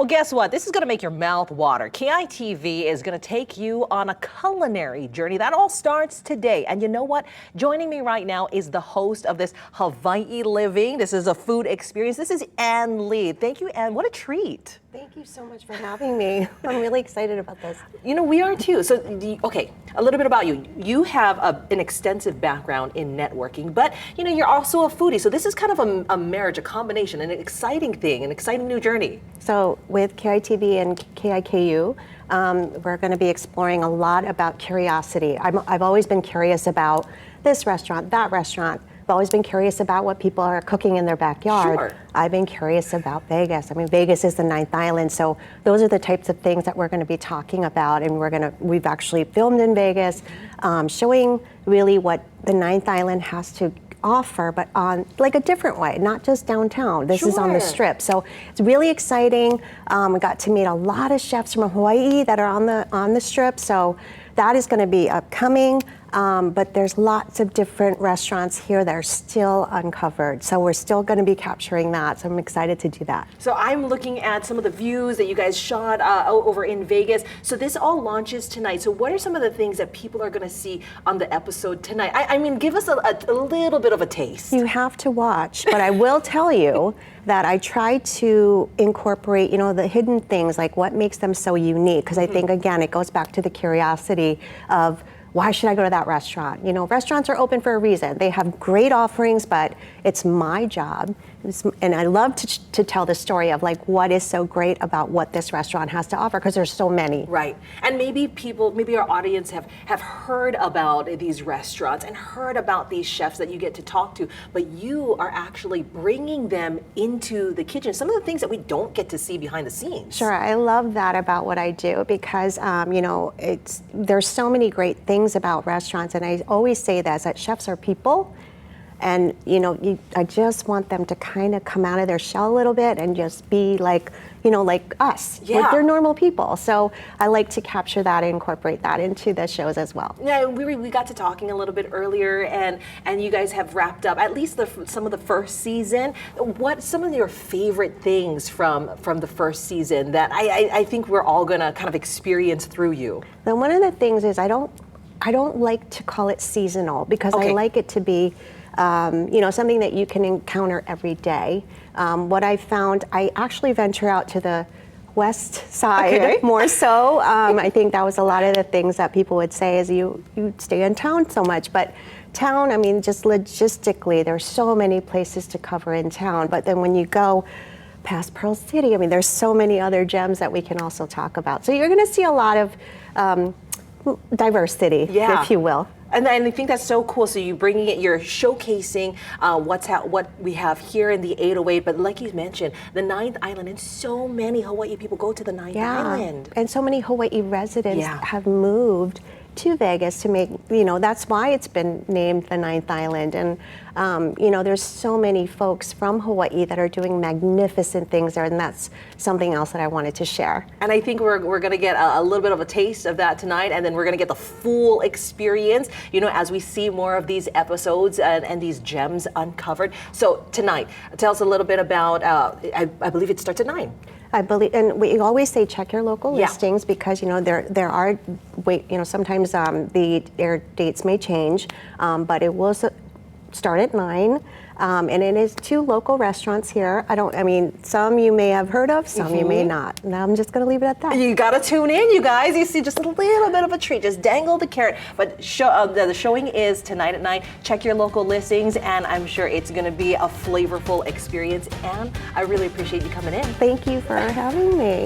Well, guess what? This is going to make your mouth water. KITV is going to take you on a culinary journey. That all starts today. And you know what? Joining me right now is the host of this Hawaii Living. This is a food experience. This is Ann Lee. Thank you, Ann. What a treat. Thank you so much for having me. I'm really excited about this. You know, we are too. So, okay, a little bit about you. You have an extensive background in networking, but you know, you're also a foodie. So this is kind of a marriage, a combination, an exciting thing, an exciting new journey. So with KITV and KIKU, we're going to be exploring a lot about curiosity. I've always been curious about this restaurant, that restaurant. I've always been curious about what people are cooking in their backyard. Sure. I've been curious about Vegas. I mean, Vegas is the ninth island, so those are the types of things that we're going to be talking about, and we've actually filmed in Vegas, showing really what the ninth island has to offer, but on like a different way, not just downtown. This is on the Strip, so it's really exciting. We got to meet a lot of chefs from Hawaii that are on the Strip, so that is going to be upcoming. But there's lots of different restaurants here that are still uncovered. So we're still going to be capturing that. So I'm excited to do that. So I'm looking at some of the views that you guys shot over in Vegas. So this all launches tonight. So what are some of the things that people are going to see on the episode tonight? I mean, give us a little bit of a taste. You have to watch, but I will tell you that I try to incorporate, you know, the hidden things, like what makes them so unique. Because I think, again, it goes back to the curiosity of, why should I go to that restaurant? You know, restaurants are open for a reason. They have great offerings, but it's my job. And I love to tell the story of like what is so great about what this restaurant has to offer, because there's so many. Right. And maybe our audience have heard about these restaurants and heard about these chefs that you get to talk to, but you are actually bringing them into the kitchen. Some of the things that we don't get to see behind the scenes. Sure, I love that about what I do, because you know, there's so many great things about restaurants, and I always say that chefs are people. And you know, I just want them to kind of come out of their shell a little bit and just be like, you know, like us. Yeah. Like they're normal people. So I like to capture that and incorporate that into the shows as well. Yeah, we got to talking a little bit earlier, and you guys have wrapped up at least some of the first season. What some of your favorite things from the first season that I think we're all gonna kind of experience through you? Then one of the things is I don't like to call it seasonal, because I like it to be you know, something that you can encounter every day. What I found, I actually venture out to the west side more so. I think that was a lot of the things that people would say is you stay in town so much, but town, I mean, just logistically, there's so many places to cover in town. But then when you go past Pearl City, I mean, there's so many other gems that we can also talk about. So you're going to see a lot of diversity, if you will. And I think that's so cool. So you're bringing it, you're showcasing what we have here in the 808. But like you mentioned, the ninth island, and so many Hawaii people go to the ninth island. And so many Hawaii residents have moved to Vegas to make, you know, that's why it's been named the ninth island. And, you know, there's so many folks from Hawaii that are doing magnificent things there, and that's something else that I wanted to share. And I think we're going to get a little bit of a taste of that tonight, and then we're going to get the full experience, you know, as we see more of these episodes and these gems uncovered. So tonight, tell us a little bit about, I believe it starts at 9. I believe, and we always say check your local listings, because you know there are, you know, sometimes the air dates may change, but it will start at 9, and it is 2 local restaurants here. I mean, some you may have heard of, some you may not. Now I'm just going to leave it at that. You got to tune in, you guys. You see just a little bit of a treat. Just dangle the carrot. But the showing is tonight at 9. Check your local listings, and I'm sure it's going to be a flavorful experience. And I really appreciate you coming in. Thank you for having me.